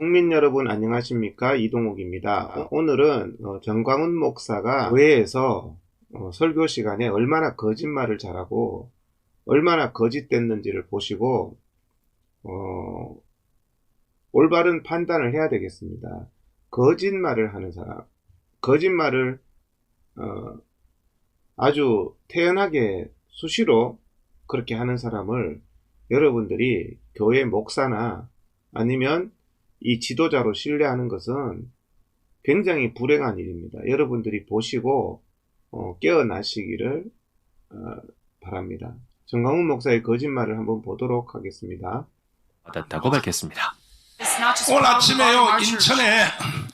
국민 여러분 안녕하십니까? 이동욱입니다. 오늘은 정광훈 목사가 교회에서 설교 시간에 얼마나 거짓말을 잘하고 얼마나 거짓됐는지를 보시고 올바른 판단을 해야 되겠습니다. 거짓말을 하는 사람, 거짓말을 아주 태연하게 수시로 그렇게 하는 사람을 여러분들이 교회 목사나 아니면 이 지도자로 신뢰하는 것은 굉장히 불행한 일입니다. 여러분들이 보시고 깨어나시기를 바랍니다. 정광훈 목사의 거짓말을 한번 보도록 하겠습니다. 받았다고 밝혔습니다. 오늘 아침에요,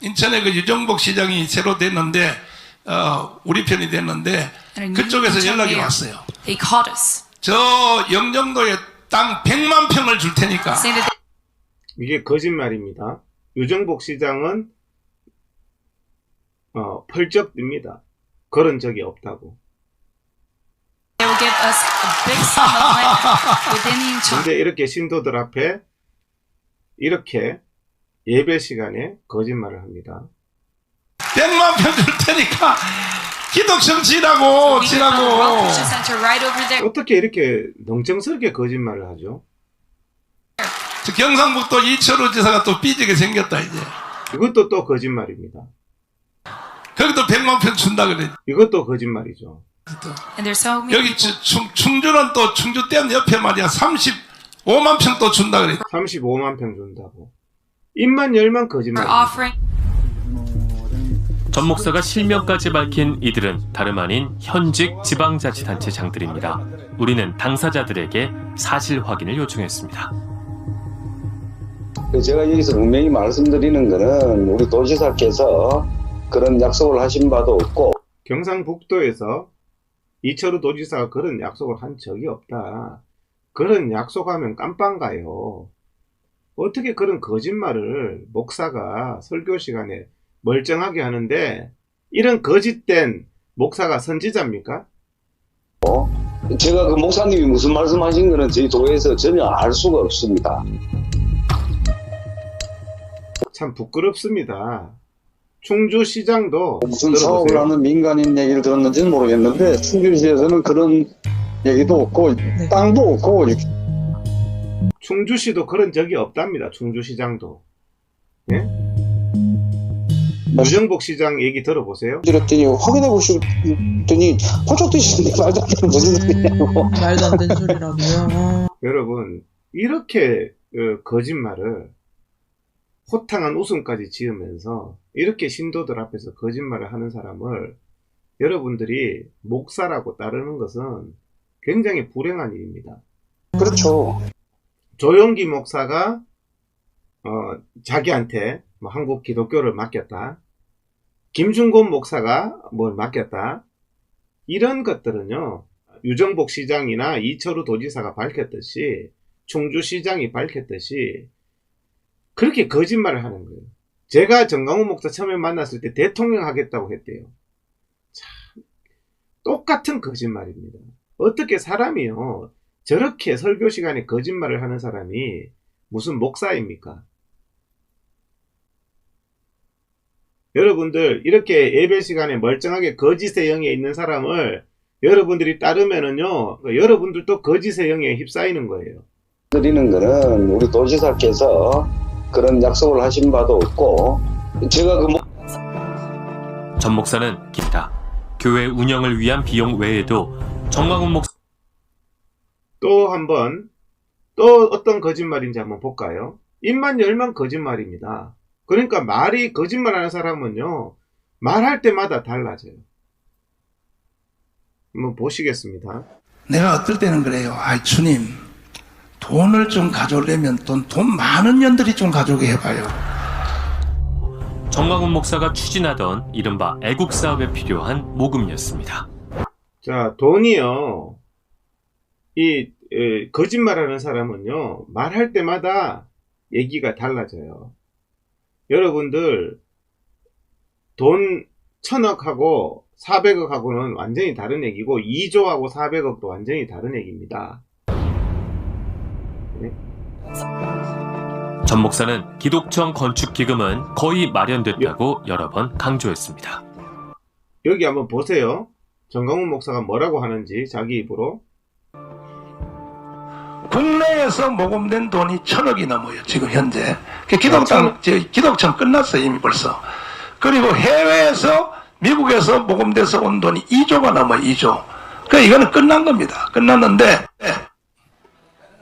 인천에 그 유정복 시장이 새로 됐는데, 우리 편이 됐는데, 그쪽에서 연락이 왔어요. 저 영종도에 땅 100만 평을 줄 테니까. 이게 거짓말입니다. 유정복 시장은 펄쩍 뜁니다. 그런 적이 없다고. 근데 이렇게 신도들 앞에 이렇게 예배 시간에 거짓말을 합니다. 100만 평 줄 테니까 기독성 지라고. 어떻게 이렇게 멍청스럽게 거짓말을 하죠? 저 경상북도 이철우 지사가 또 삐지게 생겼다 이제. 이것도 또 거짓말입니다. 거기도 100만 평 준다 그래. 이것도 거짓말이죠. 여기 충주는 또 충주댐 옆에 말이야 35만 평 또 준다 그래. 35만 평 준다고. 입만 열만 거짓말입니다. 전 목사가 실명까지 밝힌 이들은 다름 아닌 현직 지방자치단체장들입니다. 우리는 당사자들에게 사실 확인을 요청했습니다. 제가 여기서 분명히 말씀드리는 것은 우리 도지사께서 그런 약속을 하신 바도 없고, 경상북도에서 이철우 도지사가 그런 약속을 한 적이 없다. 그런 약속하면 깜빵 가요. 어떻게 그런 거짓말을 목사가 설교 시간에 멀쩡하게 하는데, 이런 거짓된 목사가 선지자입니까? 제가 그 목사님이 무슨 말씀하신 거는 저희 도에서 전혀 알 수가 없습니다. 참 부끄럽습니다. 충주시장도 무슨 사업을 하는 민간인 얘기를 들었는지는 모르겠는데 충주시에서는 그런 얘기도 없고 땅도 없고. 충주시도 그런 적이 없답니다. 충주시장도. 예? 유정복 시장 얘기 들어보세요. 들었더니 확인해 보셨더니 홀쩍 뛰시는데 말도 안 되는 무슨 소리냐고. 말도 안 되는 소리라고요. 여러분, 이렇게 거짓말을 호탕한 웃음까지 지으면서 이렇게 신도들 앞에서 거짓말을 하는 사람을 여러분들이 목사라고 따르는 것은 굉장히 불행한 일입니다. 그렇죠. 조용기 목사가 자기한테 한국 기독교를 맡겼다. 김준곤 목사가 뭘 맡겼다. 이런 것들은요, 유정복 시장이나 이철우 도지사가 밝혔듯이, 충주시장이 밝혔듯이 그렇게 거짓말을 하는 거예요. 제가 정광훈 목사 처음에 만났을 때 대통령 하겠다고 했대요. 참 똑같은 거짓말입니다. 어떻게 사람이요, 저렇게 설교 시간에 거짓말을 하는 사람이 무슨 목사입니까? 여러분들, 이렇게 예배 시간에 멀쩡하게 거짓의 영에 있는 사람을 여러분들이 따르면은요, 여러분들도 거짓의 영에 휩싸이는 거예요. 드리는 거는 우리 도지사께서 그런 약속을 하신 바도 없고, 제가 전 목사는 기타 교회 운영을 위한 비용 외에도 정광훈 목사 또 어떤 거짓말인지 한번 볼까요? 입만 열만 거짓말입니다. 그러니까 말이 거짓말하는 사람은요, 말할 때마다 달라져요. 한번 보시겠습니다. 내가 어떨 때는 그래요. 아이 주님, 돈을 좀 가져오려면 돈 많은 년들이 좀 가져오게 해봐요. 정광훈 목사가 추진하던 이른바 애국 사업에 필요한 모금이었습니다. 자, 돈이요, 거짓말하는 사람은요, 말할 때마다 얘기가 달라져요. 여러분들, 돈 1000억하고 400억하고는 완전히 다른 얘기고, 2조하고 400억도 완전히 다른 얘기입니다. 네? 전 목사는 기독청 건축 기금은 거의 마련됐다고 여러 번 강조했습니다. 여기 한번 보세요. 정강훈 목사가 뭐라고 하는지 자기 입으로. 국내에서 모금된 돈이 1,000억이 넘어요. 지금 현재. 기독청 끝났어요. 이미 벌써. 그리고 해외에서 미국에서 모금돼서 온 돈이 2조가 넘어요. 2조. 그러니까 이거는 끝난 겁니다. 끝났는데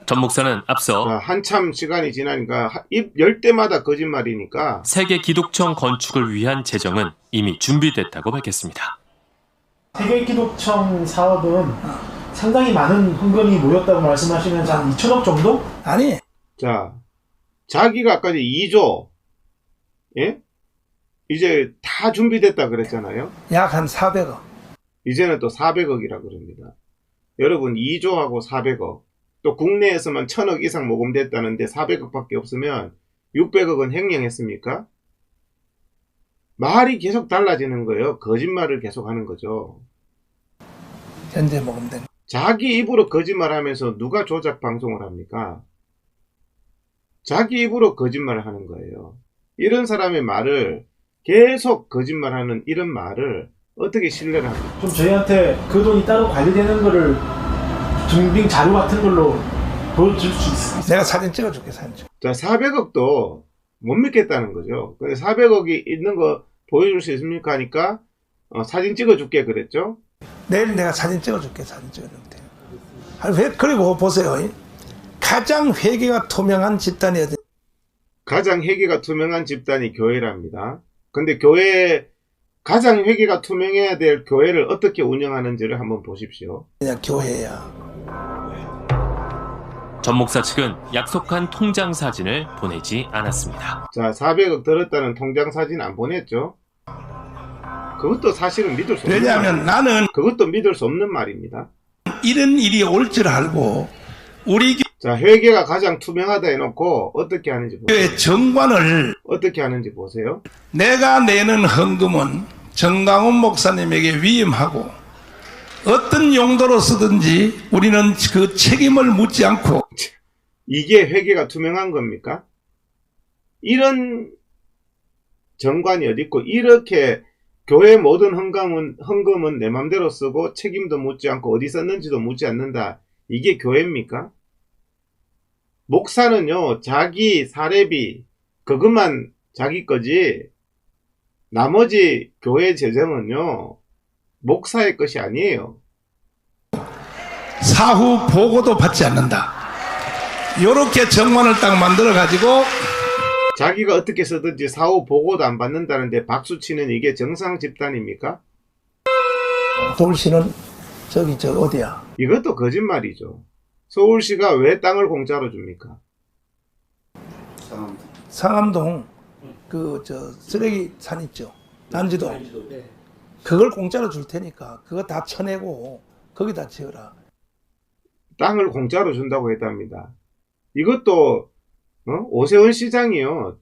전 목사는 앞서 자, 한참 시간이 지나니까 입 열 때마다 거짓말이니까 세계 기독청 건축을 위한 재정은 이미 준비됐다고 밝혔습니다. 세계 기독청 사업은 상당히 많은 헌금이 모였다고 말씀하시면서 한 2천억 정도? 아니 자, 자기가 아까지 2조, 예? 이제 다 준비됐다 그랬잖아요. 약 한 400억. 이제는 또 400억이라 그럽니다. 여러분 2조하고 400억, 또 국내에서만 1,000억 이상 모금됐다는데 400억밖에 없으면 600억은 횡령했습니까? 말이 계속 달라지는 거예요. 거짓말을 계속 하는 거죠. 현재 모금된. 자기 입으로 거짓말하면서 누가 조작 방송을 합니까? 자기 입으로 거짓말을 하는 거예요. 이런 사람의 말을, 계속 거짓말하는 이런 말을 어떻게 신뢰를 합니까? 좀 저희한테 그 돈이 따로 관리되는 거를 증빙 자료 같은 걸로 보여줄 수 있어요? 내가 사진 찍어줄게. 사진 찍어. 자, 400억도 못 믿겠다는 거죠. 근데 400억이 있는 거 보여줄 수 있습니까? 하니까 사진 찍어줄게 그랬죠. 내일 내가 사진 찍어줄게. 사진 찍어줄게. 그리고 보세요. 가장 회계가 투명한 집단이 어디? 가장 회계가 투명한 집단이 교회랍니다. 근데 가장 회계가 투명해야 될 교회를 어떻게 운영하는지를 한번 보십시오. 그냥 교회야. 전 목사 측은 약속한 통장 사진을 보내지 않았습니다. 자, 400억 들었다는 통장 사진 안 보냈죠? 그것도 사실은 믿을 수 없는 왜냐하면 나는 그것도 믿을 수 없는 말입니다. 이런 일이 올 줄 알고 우리 자, 회계가 가장 투명하다 해놓고 어떻게 하는지 보세요. 교회 정관을 어떻게 하는지 보세요. 내가 내는 헌금은 정강훈 목사님에게 위임하고 어떤 용도로 쓰든지 우리는 그 책임을 묻지 않고. 이게 회계가 투명한 겁니까? 이런 정관이 어디 있고, 이렇게 교회 모든 헌금은 내 맘대로 쓰고 책임도 묻지 않고 어디 썼는지도 묻지 않는다. 이게 교회입니까? 목사는요, 자기 사례비 그것만 자기 거지 나머지 교회 재정은요 목사의 것이 아니에요. 사후 보고도 받지 않는다. 요렇게 정관을 딱 만들어 가지고 자기가 어떻게 쓰든지 사후 보고도 안 받는다는데 박수치는 이게 정상 집단입니까? 서울시는 저기 어디야? 이것도 거짓말이죠. 서울시가 왜 땅을 공짜로 줍니까? 상암동 쓰레기 산 있죠. 난지도. 그걸 공짜로 줄 테니까 그거 다 쳐내고 거기다 지어라. 땅을 공짜로 준다고 했답니다. 이것도 오세훈 시장이요.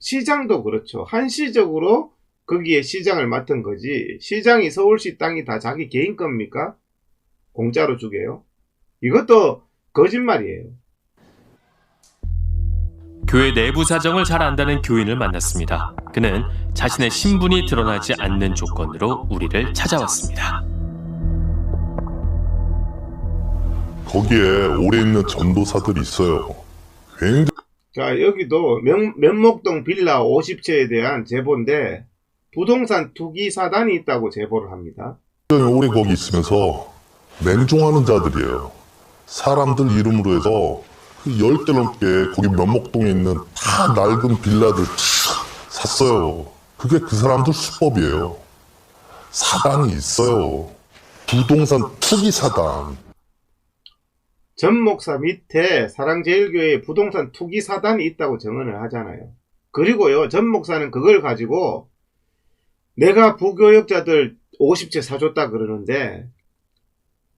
시장도 그렇죠. 한시적으로 거기에 시장을 맡은 거지. 시장이 서울시 땅이 다 자기 개인 겁니까? 공짜로 주게요? 이것도 거짓말이에요. 교회 내부 사정을 잘 안다는 교인을 만났습니다. 그는 자신의 신분이 드러나지 않는 조건으로 우리를 찾아왔습니다. 거기에 오래 있는 전도사들이 있어요. 굉장히 자, 여기도 면목동 빌라 50채에 대한 제보인데 부동산 투기 사단이 있다고 제보를 합니다. 오래 거기 있으면서 맹종하는 자들이에요. 사람들 이름으로 해서 10개 넘게 거기 면목동에 있는 다 낡은 빌라들 샀어요. 그게 그 사람들 수법이에요. 사단이 있어요. 부동산 투기 사단. 전 목사 밑에 사랑제일교회에 부동산 투기 사단이 있다고 증언을 하잖아요. 그리고요, 전 목사는 그걸 가지고 내가 부교역자들 50채 사줬다 그러는데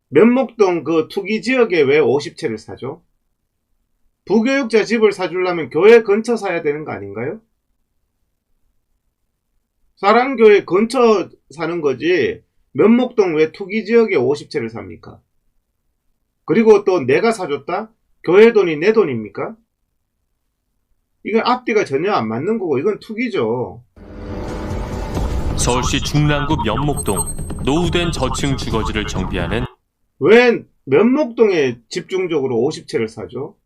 면목동 그 투기 지역에 왜 50채를 사죠? 부교역자 집을 사주려면 교회 근처 사야 되는 거 아닌가요? 사랑교회 근처 사는 거지 면목동 왜 투기 지역에 50채를 삽니까? 그리고 또 내가 사줬다? 교회 돈이 내 돈입니까? 이건 앞뒤가 전혀 안 맞는 거고 이건 투기죠. 서울시 중랑구 면목동 노후된 저층 주거지를 정비하는 왜 면목동에 집중적으로 50채를 사죠?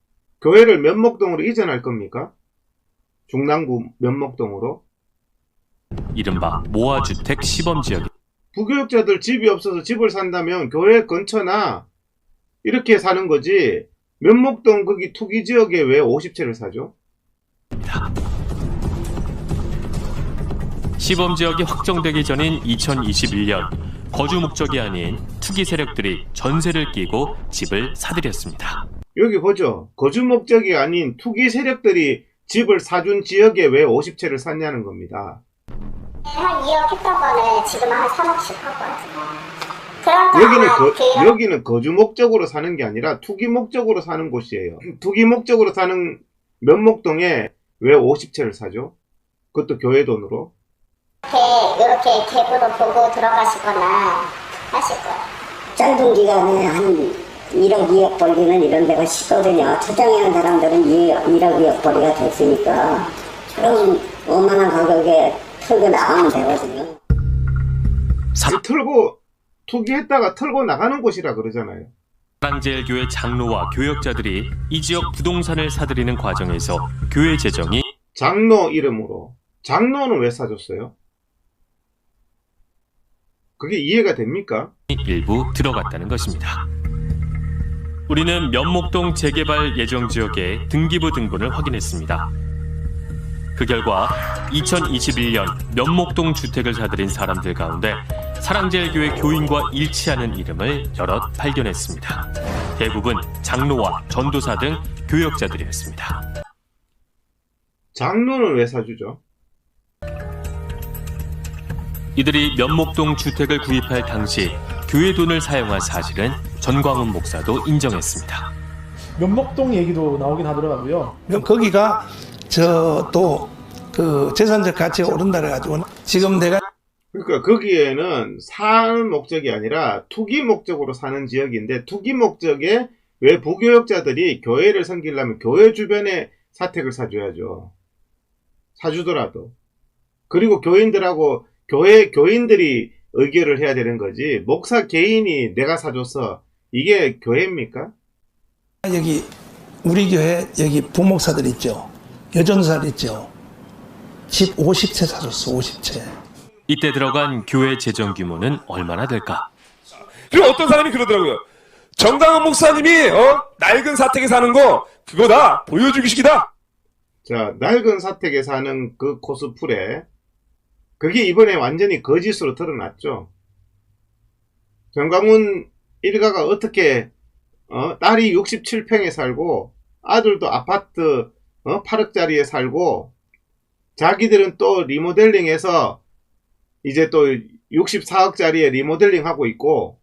교회를 면목동으로 이전할 겁니까? 중랑구 면목동으로? 이른바 모아주택 시범지역. 부교육자들 집이 없어서 집을 산다면 교회 근처나 이렇게 사는 거지 면목동 거기 투기지역에 왜 50채를 사죠? 시범지역이 확정되기 전인 2021년 거주 목적이 아닌 투기 세력들이 전세를 끼고 집을 사들였습니다. 여기 보죠. 거주 목적이 아닌 투기 세력들이 집을 사준 지역에 왜 50채를 샀냐는 겁니다. 한 2억 했던 거는 지금 한 3억씩 하고 있어요. 여기는 거주 목적으로 사는 게 아니라 투기 목적으로 사는 곳이에요. 투기 목적으로 사는 면목동에 왜 50채를 사죠? 그것도 교회 돈으로? 이렇게 계보도 보고 들어가시거나 하실 거예요. 짧은 기간에 한 1억, 2억 벌기는 이런 데가 쉽거든요. 초장에 한 사람들은 1억, 2억 벌기가 됐으니까 그럼 원만한 가격에 털고 나가면 되거든요. 투기했다가 털고 나가는 곳이라 그러잖아요. 사랑제일교회 장로와 교역자들이 이 지역 부동산을 사들이는 과정에서 교회 재정이 장로 이름으로. 장로는 왜 사줬어요? 그게 이해가 됩니까? 일부 들어갔다는 것입니다. 우리는 면목동 재개발 예정 지역의 등기부 등본을 확인했습니다. 그 결과 2021년 면목동 주택을 사들인 사람들 가운데 사랑제일교회 교인과 일치하는 이름을 여럿 발견했습니다. 대부분 장로와 전도사 등 교역자들이었습니다. 장로는 왜 사주죠? 이들이 면목동 주택을 구입할 당시 교회 돈을 사용한 사실은 전광훈 목사도 인정했습니다. 면목동 얘기도 나오긴 하더라고요. 거기가 또 그 재산적 가치가 오른다 그래가지고 지금 내가 그러니까 거기에는 사는 목적이 아니라 투기 목적으로 사는 지역인데 투기 목적에 왜 부교역자들이 교회를 섬기려면 교회 주변에 사택을 사줘야죠. 사주더라도. 그리고 교인들하고 교인들이 의결을 해야 되는 거지. 목사 개인이 내가 사줘서 이게 교회입니까? 여기 우리 교회 여기 부목사들 있죠. 여전사들 있죠. 집 50채 사줬어. 50채. 이때 들어간 교회 재정 규모는 얼마나 될까? 그리고 어떤 사람이 그러더라고요. 정강원 목사님이 낡은 사택에 사는 거 그거 다 보여주기식이다. 자, 낡은 사택에 사는 그 코스프레 그게 이번에 완전히 거짓으로 드러났죠. 정강훈 일가가 어떻게 딸이 67평에 살고 아들도 아파트 8억짜리에 살고 자기들은 또 리모델링해서 이제 또 64억짜리에 리모델링 하고 있고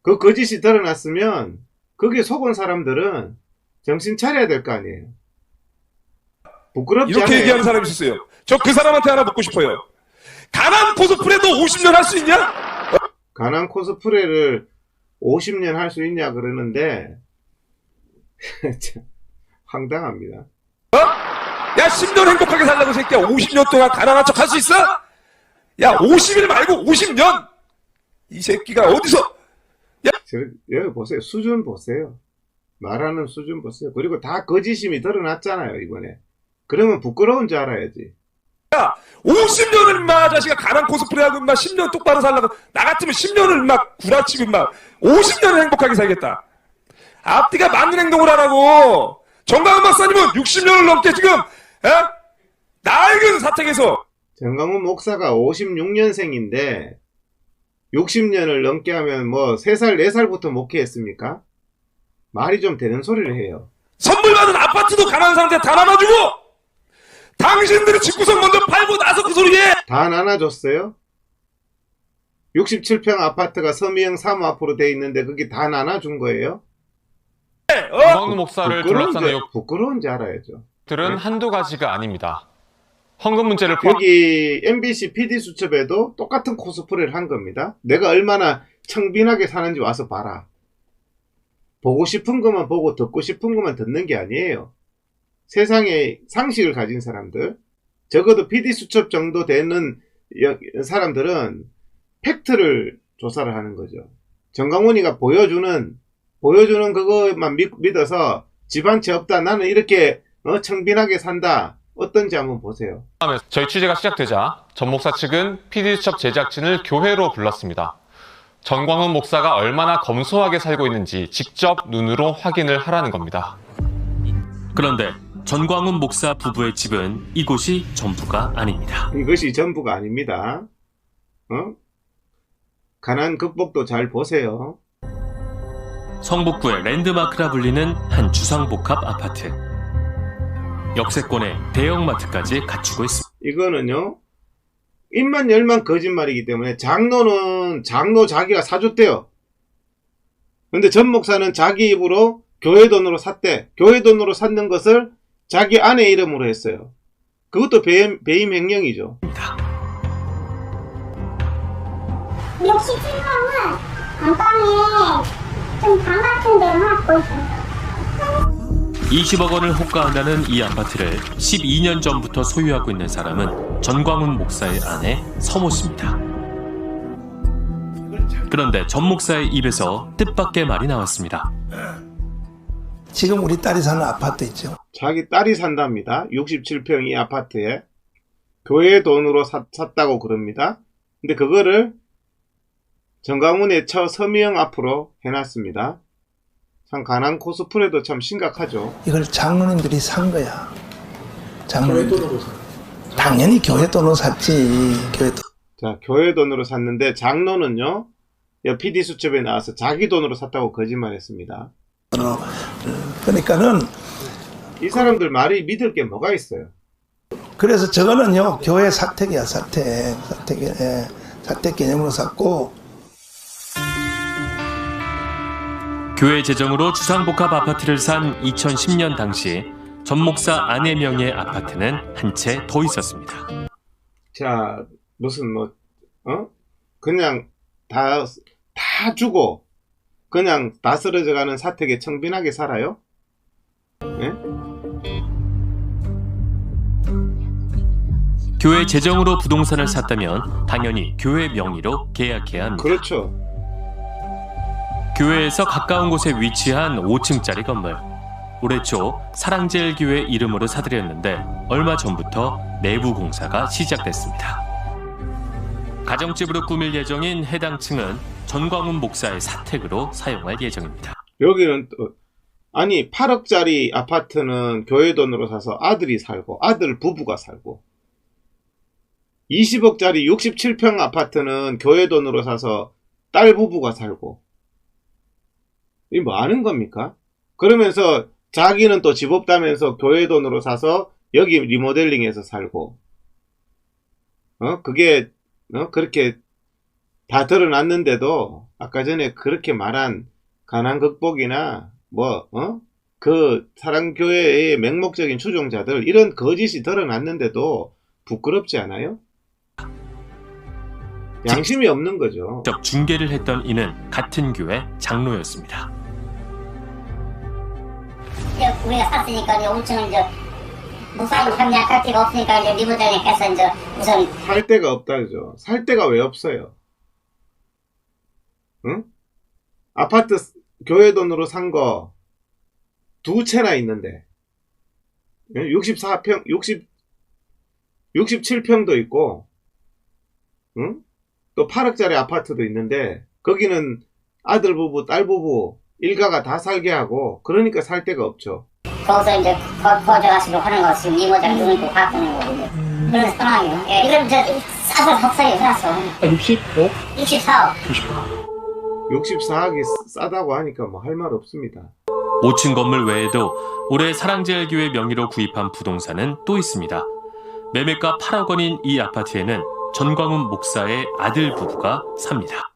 그 거짓이 드러났으면 거기에 속은 사람들은 정신 차려야 될 거 아니에요. 부끄럽지 이렇게 않아요? 얘기하는 사람이 있었어요. 저 그 사람한테 하나 묻고 싶어요. 가난 코스프레 너 50년 할 수 있냐? 가난 코스프레를 50년 할 수 있냐 그러는데 참 황당합니다. 야 10년 행복하게 살라고 새끼야. 50년 동안 가난한 척 할 수 있어? 야 50일 말고 50년! 이 새끼가 어디서 여기 보세요. 수준 보세요. 말하는 수준 보세요. 그리고 다 거짓임이 드러났잖아요 이번에. 그러면 부끄러운 줄 알아야지. 야 50년을 인마 자식아 가난 코스프레하고 인마 10년 똑바로 살라고 나 같으면 10년을 인마 구라치고 인마 50년을 행복하게 살겠다. 앞뒤가 맞는 행동을 하라고. 정강훈 박사님은 60년을 넘게 지금 낡은 사택에서 정강훈 목사가 56년생인데 60년을 넘게 하면 뭐 3살 4살부터 목회했습니까? 말이 좀 되는 소리를 해요. 선물 받은 아파트도 가난한 사람한테 다 나눠주고 당신들이 집구석 먼저 팔고 나서 그 소리 해. 다 나눠줬어요? 67평 아파트가 서미형 사무 앞으로 돼 있는데 그게 다 나눠준 거예요? 정광훈 목사를 둘러싸는 부끄러운지 알아야죠. 욕들은 한두 가지가 아닙니다. 헌금 문제를 여기 MBC PD수첩에도 똑같은 코스프레를 한 겁니다. 내가 얼마나 청빈하게 사는지 와서 봐라. 보고 싶은 것만 보고 듣고 싶은 것만 듣는 게 아니에요. 세상에 상식을 가진 사람들, 적어도 PD수첩 정도 되는 사람들은 팩트를 조사를 하는 거죠. 정강훈이가 보여주는 그것만 믿어서 집 한 채 없다, 나는 이렇게 청빈하게 산다, 어떤지 한번 보세요. 다음에 저희 취재가 시작되자 전 목사 측은 PD수첩 제작진을 교회로 불렀습니다. 전광훈 목사가 얼마나 검소하게 살고 있는지 직접 눈으로 확인을 하라는 겁니다. 그런데 전광훈 목사 부부의 집은 이곳이 전부가 아닙니다. 이것이 전부가 아닙니다. 가난 극복도 잘 보세요. 성북구의 랜드마크라 불리는 한 주상복합 아파트. 역세권에 대형마트까지 갖추고 있습니다. 이거는요, 입만 열만 거짓말이기 때문에 장로는 장로 자기가 사줬대요. 근데 전 목사는 자기 입으로 교회 돈으로 샀대. 교회 돈으로 샀는 것을 자기 아내 이름으로 했어요. 그것도 배임 횡령이죠. 67평은 안방에 좀 방 같은 데로 하고 있어요. 20억 원을 호가한다는 이 아파트를 12년 전부터 소유하고 있는 사람은 전광훈 목사의 아내 서모 씨입니다. 그런데 전 목사의 입에서 뜻밖의 말이 나왔습니다. 지금 우리 딸이 사는 아파트 있죠. 자기 딸이 산답니다. 67평 이 아파트에 교회 돈으로 샀다고 그럽니다. 근데 그거를 전광훈의 처 서미영 앞으로 해놨습니다. 참 가난 코스프레도 참 심각하죠. 이걸 장로님들이 산 거야. 장로님들. 당연히 교회 돈으로 샀지. 교회 돈. 자, 교회 돈으로 샀는데 장로는요, PD수첩에 나와서 자기 돈으로 샀다고 거짓말했습니다. 그러니까는 이 사람들 말이 믿을 게 뭐가 있어요? 그래서 저거는요, 교회 사택이야. 사택 개념으로 샀고. 교회 재정으로 주상복합 아파트를 산 2010년 당시 전 목사 아내 명의의 아파트는 한 채 더 있었습니다. 자, 무슨 그냥 다 주고 그냥 다 쓰러져가는 사택에 청빈하게 살아요? 네? 교회 재정으로 부동산을 샀다면 당연히 교회 명의로 계약해야 합니다. 그렇죠. 교회에서 가까운 곳에 위치한 5층짜리 건물. 올해 초 사랑제일교회 이름으로 사들였는데 얼마 전부터 내부 공사가 시작됐습니다. 가정집으로 꾸밀 예정인 해당 층은 전광훈 목사의 사택으로 사용할 예정입니다. 여기는 또 아니 8억짜리 아파트는 교회 돈으로 사서 아들이 살고 아들 부부가 살고 20억짜리 67평 아파트는 교회 돈으로 사서 딸 부부가 살고 이 뭐 하는 겁니까? 그러면서 자기는 또 집 없다면서 교회 돈으로 사서 여기 리모델링해서 살고 그게 그렇게 다 드러났는데도 아까 전에 그렇게 말한 가난 극복이나 그 사랑교회의 맹목적인 추종자들 이런 거짓이 드러났는데도 부끄럽지 않아요? 양심이 없는 거죠. 직접 중계를 했던 이는 같은 교회 장로였습니다. 우리가 샀으니까 이제 5층은 이제 목사님 합리할 데가 없으니까 이제 리모델링해서 이제 우선 살 데가 없다죠. 살 데가 왜 없어요? 응? 아파트 교회 돈으로 산 거 2채나 있는데 64평, 67평도 있고 응? 또 8억짜리 아파트도 있는데 거기는 아들 부부, 딸 부부 일가가 다 살게 하고 그러니까 살 데가 없죠. 거기서 이제 거저가시고 하는 거 지금 리모델링 눈을 또 바꾸는 거거든요. 그래서 편하게요. 예, 이걸 이제 싸서 석사에 해놨어. 65? 64억. 64억이 싸다고 하니까 뭐 할 말 없습니다. 5층 건물 외에도 올해 사랑제일교회 명의로 구입한 부동산은 또 있습니다. 매매가 8억 원인 이 아파트에는 전광훈 목사의 아들 부부가 삽니다.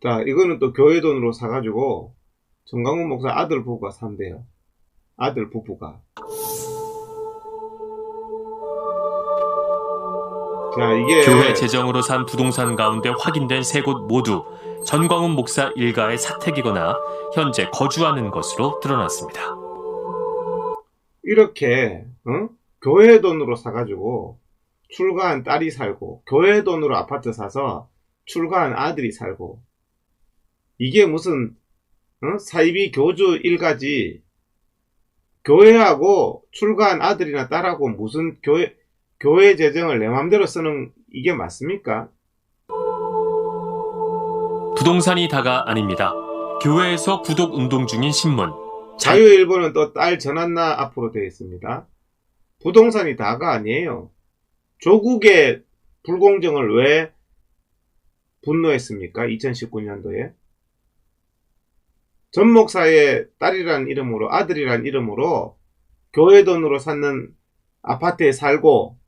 자, 이거는 또 교회 돈으로 사가지고 전광훈 목사 아들 부부가 산대요. 아들 부부가. 자, 이게 교회 재정으로 산 부동산 가운데 확인된 3곳 모두 전광훈 목사 일가의 사택이거나 현재 거주하는 것으로 드러났습니다. 이렇게 교회 돈으로 사가지고 출가한 딸이 살고 교회 돈으로 아파트 사서 출가한 아들이 살고 이게 무슨 사이비 교주 일가지 교회하고 출가한 아들이나 딸하고 무슨 교회 재정을 내 맘대로 쓰는 이게 맞습니까? 부동산이 다가 아닙니다. 교회에서 구독 운동 중인 신문. 자유일보는 또 딸 전한나 앞으로 되어 있습니다. 부동산이 다가 아니에요. 조국의 불공정을 왜 분노했습니까? 2019년도에. 전 목사의 딸이란 이름으로 아들이란 이름으로 교회 돈으로 샀는 아파트에 살고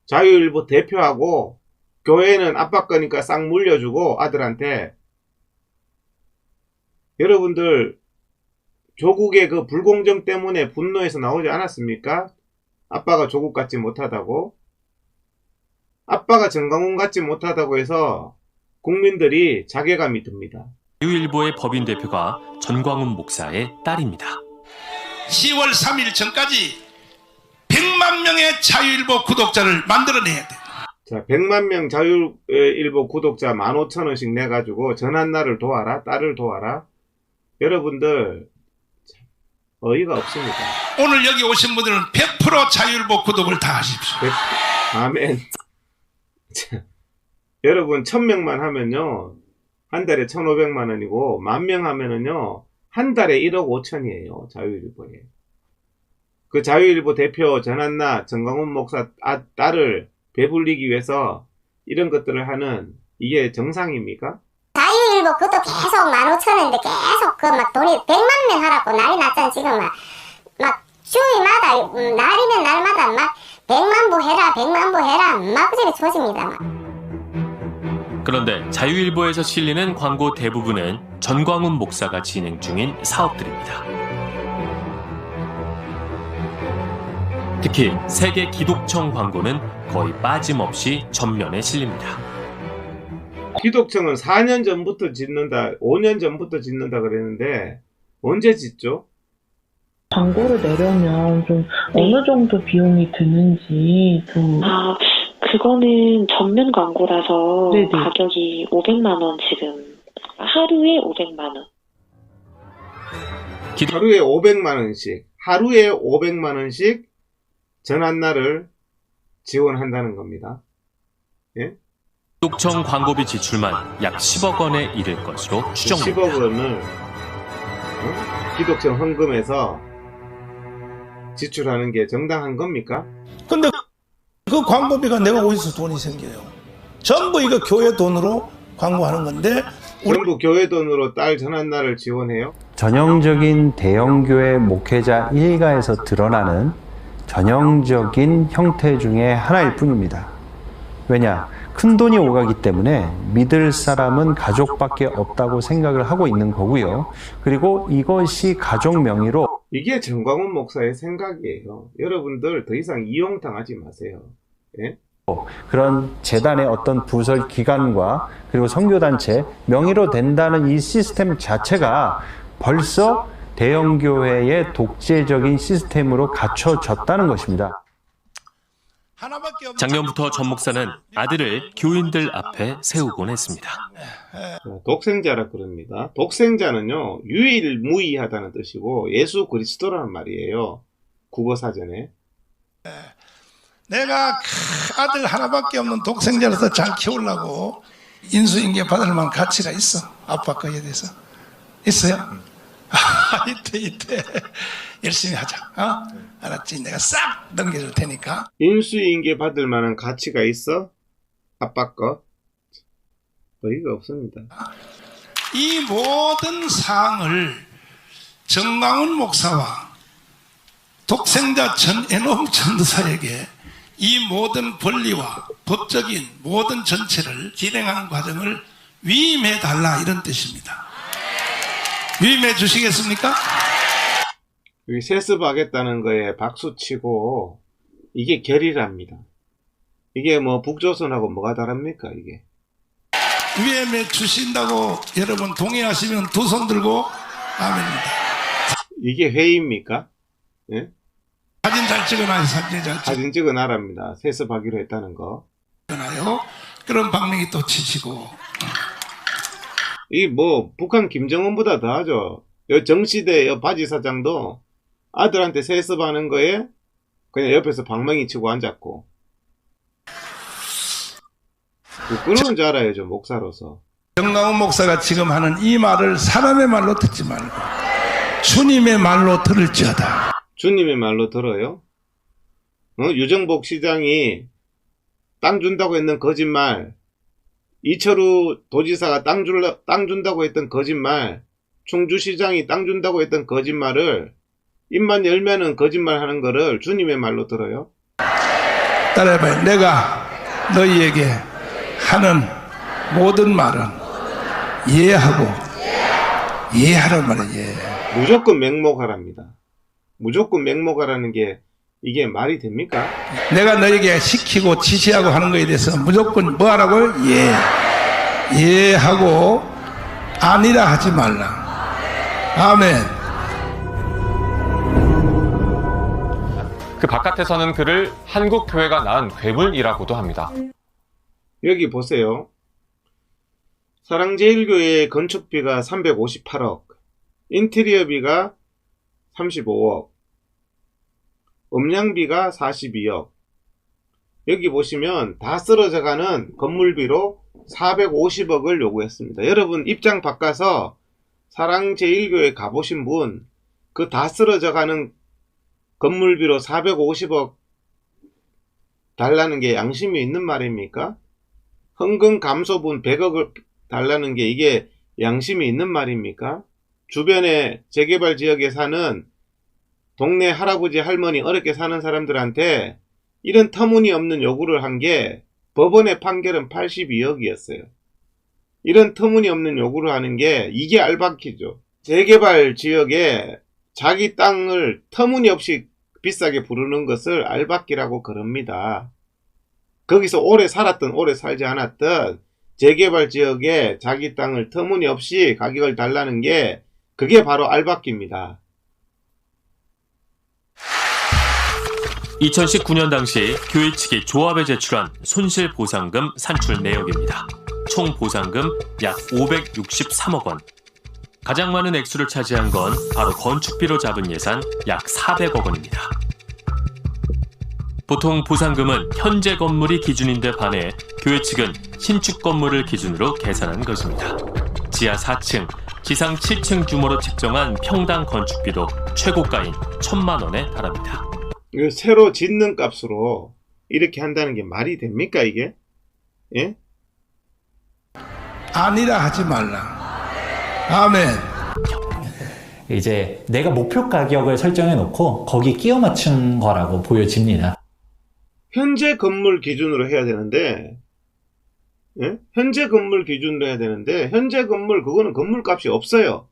자유일보 대표하고 교회는 아빠 거니까 싹 물려주고 아들한테 여러분들 조국의 그 불공정 때문에 분노해서 나오지 않았습니까? 아빠가 조국 같지 못하다고 아빠가 정광훈 같지 못하다고 해서 국민들이 자괴감이 듭니다. 자유일보의 법인 대표가 전광훈 목사의 딸입니다. 10월 3일 전까지 100만 명의 자유일보 구독자를 만들어내야 돼. 자, 100만 명 자유일보 구독자 15,000원씩 내가지고 전한나를 도와라, 딸을 도와라. 여러분들 어이가 없습니다. 오늘 여기 오신 분들은 100% 자유일보 구독을 다 하십시오. 아멘. 여러분 1000명만 하면요 한 달에 1,500만 원이고 10,000명 하면은요 한 달에 1억 5천이에요. 자유일보에. 그 자유일보 대표 전한나 정광훈 목사 딸을 배불리기 위해서 이런 것들을 하는 이게 정상입니까? 자유일보 그것도 계속 15,000원인데 계속 그 막 돈이 100만 명 하라고 난리 났잖아. 지금 막 주일마다 날이면 날마다 막 100만 부 해라 100만 부 해라 마구잡이 조집니다. 막. 그런데 자유일보에서 실리는 광고 대부분은 전광훈 목사가 진행 중인 사업들입니다. 특히 세계 기독청 광고는 거의 빠짐없이 전면에 실립니다. 기독청은 4년 전부터 짓는다, 5년 전부터 짓는다 그랬는데 언제 짓죠? 광고를 내려면 좀 어느 정도 비용이 드는지 좀... 그거는 전면 광고라서 네네. 가격이 500만 원 지금 하루에 500만 원. 하루에 500만 원씩 하루에 500만 원씩 전한나를 지원한다는 겁니다. 예? 기독청 광고비 지출만 약 10억 원에 이를 것으로 추정됩니다. 10억 원을 기독청 헌금에서 지출하는 게 정당한 겁니까? 근데 그 광고비가 내가 어디서 돈이 생겨요? 전부 이거 교회 돈으로 광고하는 건데 전부 교회 돈으로 딸 전한나를 지원해요? 전형적인 대형교회 목회자 일가에서 드러나는 전형적인 형태 중에 하나일 뿐입니다. 왜냐? 큰 돈이 오가기 때문에 믿을 사람은 가족밖에 없다고 생각을 하고 있는 거고요. 그리고 이것이 가족 명의로 이게 전광훈 목사의 생각이에요. 여러분들 더 이상 이용당하지 마세요. 예? 그런 재단의 어떤 부설 기관과 그리고 선교단체 명의로 된다는 이 시스템 자체가 벌써 대형교회의 독재적인 시스템으로 갖춰졌다는 것입니다. 작년부터 전 목사는 아들을 교인들 앞에 세우곤 했습니다. 독생자라 그럽니다. 독생자는요 유일무이하다는 뜻이고 예수 그리스도라는 말이에요. 국어사전에. 내가 아들 하나밖에 없는 독생자로서 잘 키우려고 인수인계 받을 만한 가치가 있어. 아빠 거에 대해서 있어요? 이때 열심히 하자. 알았지? 내가 싹 넘겨줄 테니까. 인수인계 받을 만한 가치가 있어? 아빠 거? 어이가 없습니다. 이 모든 사항을 정광훈 목사와 독생자 전애놈 전도사에게 이 모든 권리와 법적인 모든 전체를 진행하는 과정을 위임해 달라 이런 뜻입니다. 위임해 주시겠습니까? 여기 세습하겠다는 거에 박수치고 이게 결의랍니다. 이게 뭐 북조선하고 뭐가 다릅니까 이게? 위임해 주신다고 여러분 동의하시면 두 손 들고 아멘입니다. 이게 회의입니까? 예? 사진 잘 찍어놔요. 사진 찍어놔랍니다. 세습하기로 했다는 거. 찍어놔요. 그런 방맹이 또 치시고. 이 뭐 북한 김정은보다 더하죠. 여 정시대 여 바지 사장도 아들한테 세습하는 거에 그냥 옆에서 방망이 치고 앉았고. 그러는 줄 알아요, 저 목사로서. 정광훈 목사가 지금 하는 이 말을 사람의 말로 듣지 말고 주님의 말로 들을지어다. 주님의 말로 들어요? 유정복 시장이 땅 준다고 했는 거짓말, 이철우 도지사가 땅 준다고 했던 거짓말, 충주시장이 땅 준다고 했던 거짓말을 입만 열면은 거짓말 하는 거를 주님의 말로 들어요? 따라해봐요. 내가 너희에게 하는 모든 말은 이해하고 이해하란 말이에요. 무조건 맹목하랍니다. 무조건 맹목하라는 게 이게 말이 됩니까? 내가 너에게 시키고 지시하고 하는 거에 대해서 무조건 뭐 하라고요? 이해하고 아니라 하지 말라. 아멘. 그 바깥에서는 그를 한국교회가 낳은 괴물이라고도 합니다. 여기 보세요. 사랑제일교회의 건축비가 358억, 인테리어비가 35억, 음량비가 42억. 여기 보시면 다 쓰러져가는 건물비로 450억을 요구했습니다. 여러분 입장 바꿔서 사랑제일교회 가보신 분, 그 다 쓰러져가는 건물비로 450억 달라는 게 양심이 있는 말입니까? 헌금 감소분 100억을 달라는 게 이게 양심이 있는 말입니까? 주변에 재개발 지역에 사는 동네 할아버지 할머니 어렵게 사는 사람들한테 이런 터무니없는 요구를 한 게 법원의 판결은 82억이었어요. 이런 터무니없는 요구를 하는 게 이게 알박기죠. 재개발 지역에 자기 땅을 터무니없이 비싸게 부르는 것을 알박기라고 그럽니다. 거기서 오래 살았든 오래 살지 않았든 재개발 지역에 자기 땅을 터무니없이 가격을 달라는 게 그게 바로 알박기입니다. 2019년 당시 교회 측이 조합에 제출한 손실보상금 산출 내역입니다. 총 보상금 약 563억 원. 가장 많은 액수를 차지한 건 바로 건축비로 잡은 예산 약 400억 원입니다. 보통 보상금은 현재 건물이 기준인데 반해 교회 측은 신축 건물을 기준으로 계산한 것입니다. 지하 4층, 지상 7층 규모로 책정한 평당 건축비도 최고가인 1,000만 원에 달합니다. 새로 짓는 값으로 이렇게 한다는 게 말이 됩니까 이게? 예? 아니라 하지 말라. 아멘. 이제 내가 목표 가격을 설정해 놓고 거기 끼워 맞춘 거라고 보여집니다. 현재 건물 기준으로 해야 되는데, 예? 현재 건물 기준으로 해야 되는데 현재 건물 그거는 건물값이 없어요.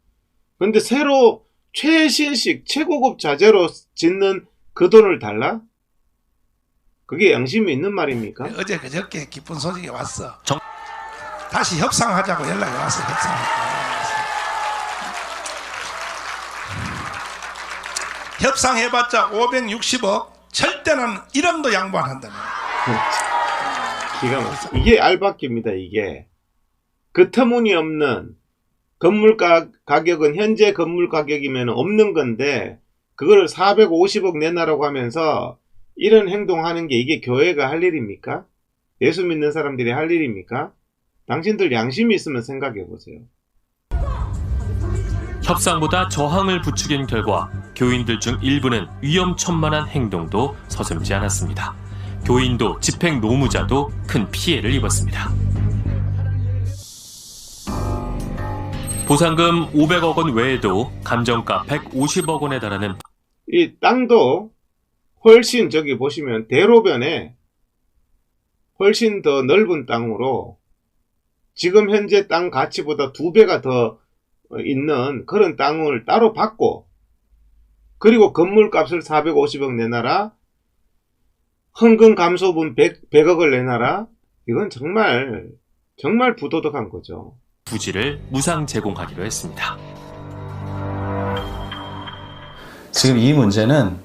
근데 새로 최신식 최고급 자재로 짓는 그 돈을 달라? 그게 양심이 있는 말입니까? 어제 그저께 기쁜 소식이 왔어. 다시 협상하자고 연락이 왔어. 협상해봤자 560억 절대는 1원도 양보 안 한다며. 기가 막혀. 이게 알박기입니다. 이게 그 터무니없는 건물 가격은 현재 건물 가격이면 없는 건데 그거를 450억 내놔라고 하면서 이런 행동하는 게 이게 교회가 할 일입니까? 예수 믿는 사람들이 할 일입니까? 당신들 양심이 있으면 생각해 보세요. 협상보다 저항을 부추긴 결과 교인들 중 일부는 위험천만한 행동도 서슴지 않았습니다. 교인도 집행 노무자도 큰 피해를 입었습니다. 보상금 500억 원 외에도 감정가 150억 원에 달하는 이 땅도 훨씬 저기 보시면 대로변에 훨씬 더 넓은 땅으로 지금 현재 땅 가치보다 2배가 더 있는 그런 땅을 따로 받고 그리고 건물값을 450억 내놔라, 헌금 감소분 100억을 내놔라. 이건 정말 부도덕한 거죠. 부지를 무상 제공하기로 했습니다. 지금 이 문제는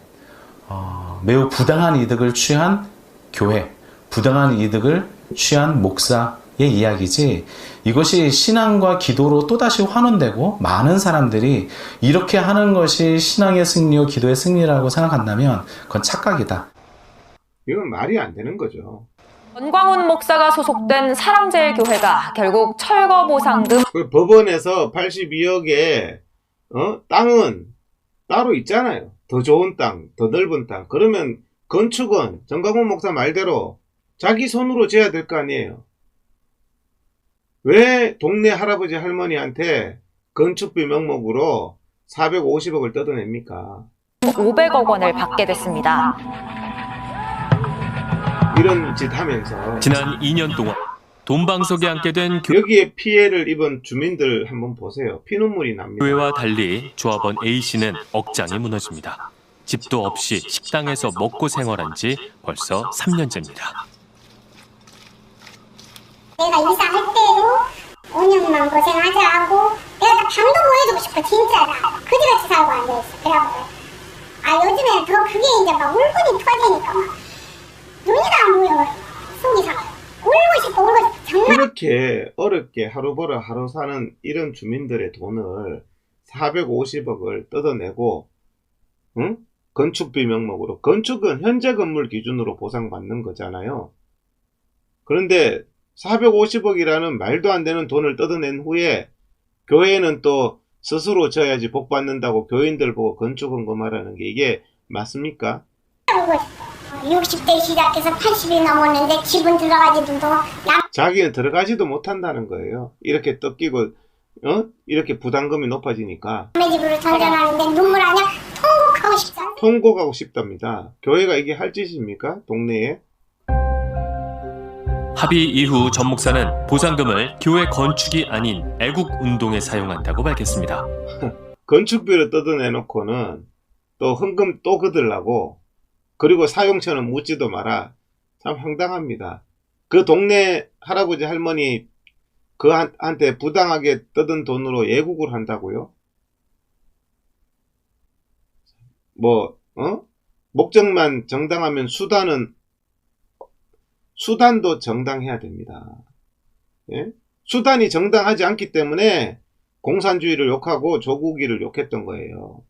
매우 부당한 이득을 취한 교회, 부당한 이득을 취한 목사의 이야기지, 이것이 신앙과 기도로 또다시 환원되고 많은 사람들이 이렇게 하는 것이 신앙의 승리요 기도의 승리라고 생각한다면 그건 착각이다. 이건 말이 안 되는 거죠. 전광훈 목사가 소속된 사랑제일교회가 결국 철거보상금 그 법원에서 82억의 땅은 따로 있잖아요. 더 좋은 땅, 더 넓은 땅. 그러면 건축은 전광훈 목사 말대로 자기 손으로 지어야 될 거 아니에요. 왜 동네 할아버지 할머니한테 건축비 명목으로 450억을 뜯어냅니까? 500억 원을 받게 됐습니다. 이런 짓 하면서 지난 2년 동안 돈방석에 앉게 된 여기에 피해를 입은 주민들 한번 보세요. 피눈물이 납니다. 교회와 달리 조합원 A씨는 억장이 무너집니다. 집도 없이 식당에서 먹고 생활한 지 벌써 3년째입니다. 내가 이사할 때도 5년만 고생하자 하고 내가 다 밤도 뭐 해주고 싶어 진짜 그지같이 살고 앉아있어. 그래갖고 요즘에는 더 그게 이제 막 울분이 터지니까 막 눈이 다 보여. 속이 상 울고 싶어 정말. 이렇게 어렵게 하루 벌어 하루 사는 이런 주민들의 돈을 450억을 뜯어내고 건축비 명목으로, 건축은 현재 건물 기준으로 보상받는 거잖아요. 그런데 450억이라는 말도 안 되는 돈을 뜯어낸 후에 교회는 또 스스로 져야지 복 받는다고 교인들 보고 건축헌금하라는 게 이게 맞습니까? 60대 시작해서 80이 넘었는데 집은 들어가지도 자기는 들어가지도 못한다는 거예요. 이렇게 뜯기고 이렇게 부담금이 높아지니까 남의 집으로 전전하는데 눈물 아니야? 통곡하고 싶다. 통곡하고 싶답니다. 교회가 이게 할 짓입니까? 동네에? 합의 이후 전 목사는 보상금을 교회 건축이 아닌 애국운동에 사용한다고 밝혔습니다. 건축비를 뜯어내놓고는 또 헌금 또 거들라고, 그리고 사용처는 묻지도 마라. 참 황당합니다. 그 동네 할아버지 할머니 그한테 부당하게 뜯은 돈으로 애국을 한다고요? 목적만 정당하면 수단도 정당해야 됩니다. 예? 수단이 정당하지 않기 때문에 공산주의를 욕하고 조국이를 욕했던 거예요.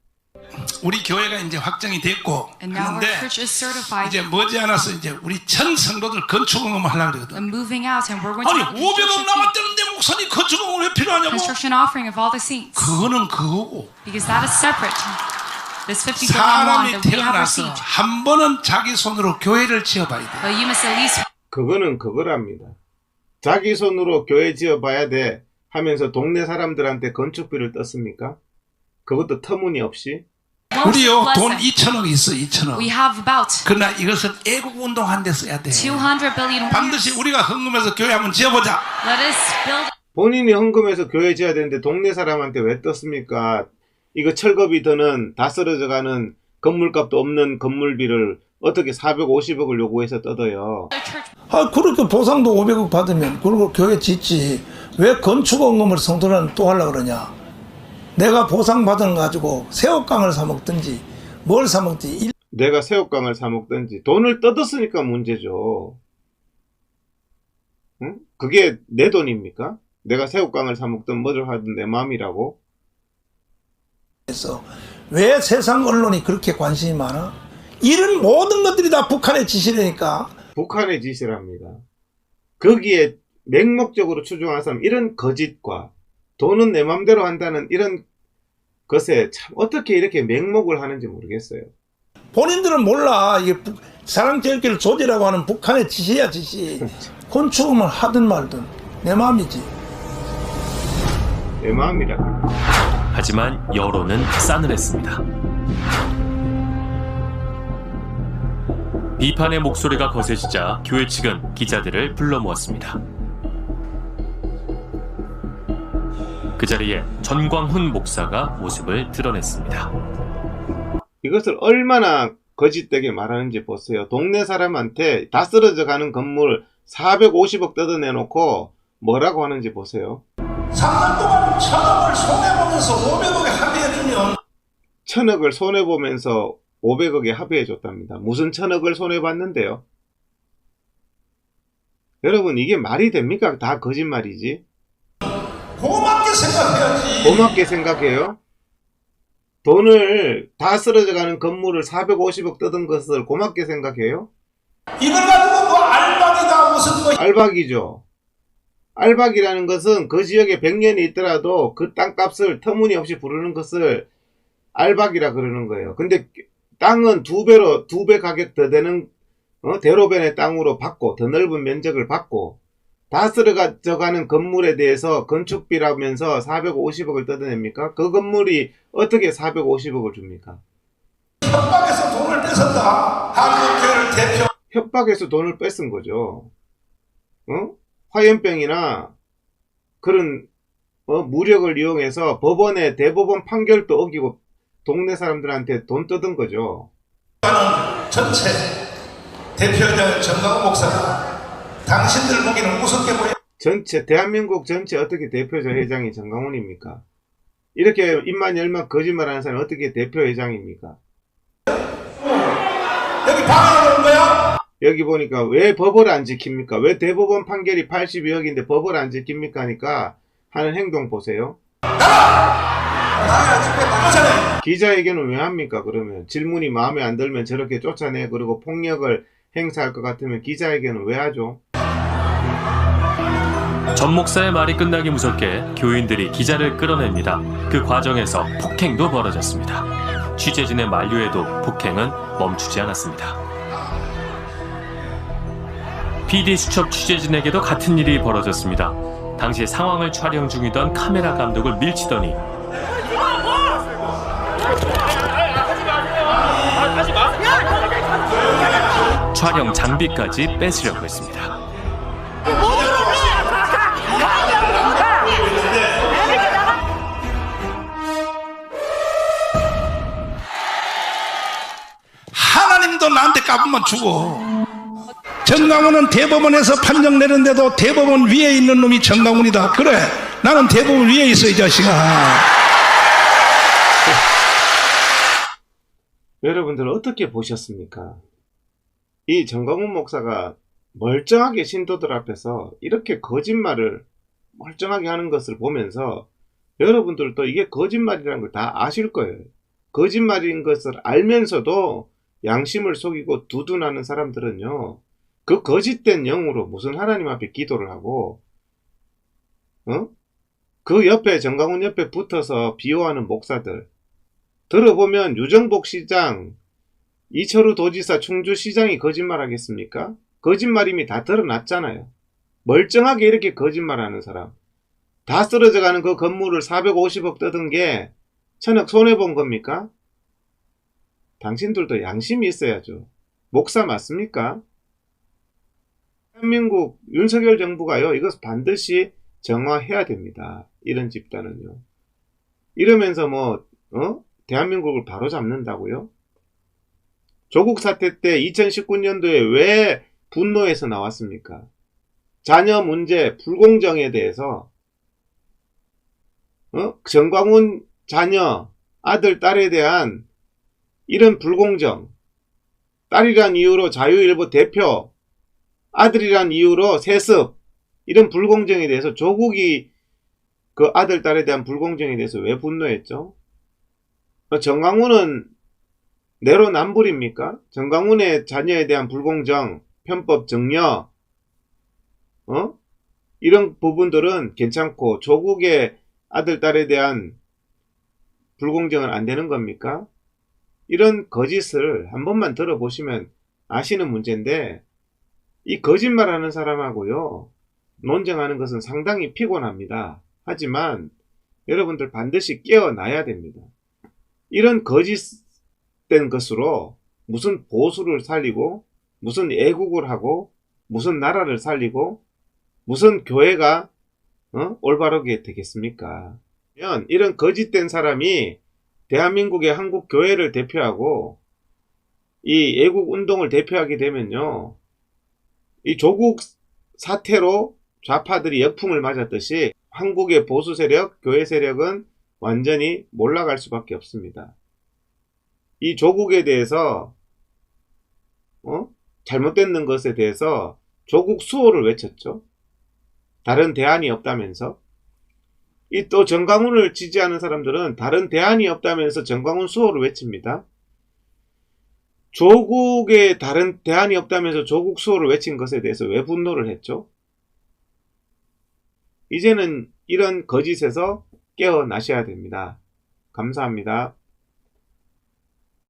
우리 교회가 이제 확정이 됐고 하는데 이제 머지않아서 이제 우리 전 성도들 건축헌금 하려고 그러거든. 아니 500원 남았다는데 목사님 건축헌금 왜 필요하냐고. 그거는 그거고. 사람이 태어나서 한 번은 자기 손으로 교회를 지어봐야 돼. 그거는 그거랍니다. 자기 손으로 교회 지어봐야 돼 하면서 동네 사람들한테 건축비를 떴습니까? 그것도 터무니없이. 우리요 돈 2천억 있어. 2천억. 그러나 이것을 애국운동한 데 써야 돼. 반드시 우리가 헌금해서 교회 한번 지어보자. 본인이 헌금해서 교회 지어야 되는데 동네 사람한테 왜 떴습니까? 이거 철거비 드는 다 쓰러져가는 건물값도 없는 건물비를 어떻게 450억을 요구해서 뜯어요? 그렇게 보상도 500억 받으면 그리고 교회 짓지 왜 건축헌금을 성도는 또 하려고 그러냐. 내가 보상받은 거 가지고 새우깡을 사 먹든지 뭘 사 먹든지. 내가 새우깡을 사 먹든지 돈을 뜯었으니까 문제죠. 응? 그게 내 돈입니까? 내가 새우깡을 사 먹든 뭐를 하든 내 마음이라고? 그래서 왜 세상 언론이 그렇게 관심이 많아? 이런 모든 것들이 다 북한의 짓이라니까. 북한의 짓이랍니다. 거기에 맹목적으로 추종하는 사람, 이런 거짓과 돈은 내 맘대로 한다는 이런 것에 참 어떻게 이렇게 맹목을 하는지 모르겠어요. 본인들은 몰라. 이게 사랑제일교회를 조지라고 하는 북한의 짓이야 짓이. 건축을 하든 말든 내 마음이지. 내 마음이라. 하지만 여론은 싸늘했습니다. 비판의 목소리가 거세지자 교회 측은 기자들을 불러 모았습니다. 그 자리에 전광훈 목사가 모습을 드러냈습니다. 이것을 얼마나 거짓되게 말하는지 보세요. 동네 사람한테 다 쓰러져 가는 건물 450억 뜯어내놓고 뭐라고 하는지 보세요. 3년 동안 1,000억을 손해보면서 500억에 합의해주면 1,000억을 손해보면서 500억에 합의해 줬답니다. 무슨 1000억을 손해봤는데요. 여러분 이게 말이 됩니까? 다 거짓말이지. 고맙게 생각해야지. 고맙게 생각해요? 돈을 다 쓰러져가는 건물을 450억 뜯은 것을 고맙게 생각해요? 이걸 가지고 뭐 알박이다 무슨 뭐 알박이죠. 알박이라는 것은 그 지역에 100년이 있더라도 그 땅값을 터무니없이 부르는 것을 알박이라 그러는 거예요. 근데 땅은 2배 가격 더 되는 대로변의 땅으로 받고 더 넓은 면적을 받고 다 쓰러져가는 건물에 대해서 건축비라면서 450억을 뜯어냅니까? 그 건물이 어떻게 450억을 줍니까? 협박해서 돈을 뺏었다. 한국교회를 대표. 협박해서 돈을 뺏은 거죠. 화염병이나 그런 무력을 이용해서 법원의 대법원 판결도 어기고 동네 사람들한테 돈 뜯은 거죠. 전체 대표자 정강훈 목사가 당신들 보기는 우습게 보여. 대한민국 전체 어떻게 대표자 회장이 정강훈입니까? 이렇게 입만 열면 거짓말하는 사람이 어떻게 대표 회장입니까? 여기 방해하는 거야? 여기 보니까 왜 법을 안 지킵니까? 왜 대법원 판결이 82억인데 법을 안 지킵니까? 하니까 하는 행동 보세요. 기자회견은 왜 합니까? 그러면 질문이 마음에 안 들면 저렇게 쫓아내. 그리고 폭력을 행사할 것 같으면 기자회견은 왜 하죠? 전 목사의 말이 끝나기 무섭게 교인들이 기자를 끌어냅니다. 그 과정에서 폭행도 벌어졌습니다. 취재진의 만류에도 폭행은 멈추지 않았습니다. PD수첩 취재진에게도 같은 일이 벌어졌습니다. 당시 상황을 촬영 중이던 카메라 감독을 밀치더니 촬영 장비까지 뺏으려고 했습니다. 하나님도 나한테 까불면 죽어. 정강훈은 대법원에서 판정 내는데도 대법원 위에 있는 놈이 정강훈이다. 그래, 나는 대법원 위에 있어 이 자식아. 여러분들 어떻게 보셨습니까? 이 정강훈 목사가 멀쩡하게 신도들 앞에서 이렇게 거짓말을 멀쩡하게 하는 것을 보면서 여러분들도 이게 거짓말이라는 걸 다 아실 거예요. 거짓말인 것을 알면서도 양심을 속이고 두둔하는 사람들은요, 그 거짓된 영으로 무슨 하나님 앞에 기도를 하고, 그 옆에 정강훈 옆에 붙어서 비호하는 목사들 들어보면 유정복 시장, 이철우 도지사, 충주시장이 거짓말하겠습니까? 거짓말임이 다 드러났잖아요. 멀쩡하게 이렇게 거짓말하는 사람, 다 쓰러져가는 그 건물을 450억 뜯은 게 1000억 손해본 겁니까? 당신들도 양심이 있어야죠. 목사 맞습니까? 대한민국 윤석열 정부가요, 이것 반드시 정화해야 됩니다. 이런 집단은요. 이러면서 대한민국을 바로잡는다고요? 조국 사태 때 2019년도에 왜 분노해서 나왔습니까? 자녀 문제, 불공정에 대해서 정광훈 자녀, 아들, 딸에 대한 이런 불공정, 딸이란 이유로 자유일보 대표, 아들이란 이유로 세습, 이런 불공정에 대해서 조국이 그 아들, 딸에 대한 불공정에 대해서 왜 분노했죠? 정광훈은 내로남불입니까? 정광훈의 자녀에 대한 불공정, 편법 정려, 이런 부분들은 괜찮고 조국의 아들, 딸에 대한 불공정은 안 되는 겁니까? 이런 거짓을 한 번만 들어보시면 아시는 문제인데, 이 거짓말하는 사람하고요 논쟁하는 것은 상당히 피곤합니다. 하지만 여러분들 반드시 깨어나야 됩니다. 이런 거짓된 것으로 무슨 보수를 살리고, 무슨 애국을 하고, 무슨 나라를 살리고, 무슨 교회가 올바르게 되겠습니까? 이런 거짓된 사람이 대한민국의 한국 교회를 대표하고 이 애국 운동을 대표하게 되면요, 이 조국 사태로 좌파들이 역풍을 맞았듯이 한국의 보수 세력, 교회 세력은 완전히 몰락할 수밖에 없습니다. 이 조국에 대해서 잘못된 것에 대해서 조국 수호를 외쳤죠. 다른 대안이 없다면서. 이 또 정광훈을 지지하는 사람들은 다른 대안이 없다면서 정광훈 수호를 외칩니다. 조국에 다른 대안이 없다면서 조국 수호를 외친 것에 대해서 왜 분노를 했죠? 이제는 이런 거짓에서 깨어나셔야 됩니다. 감사합니다.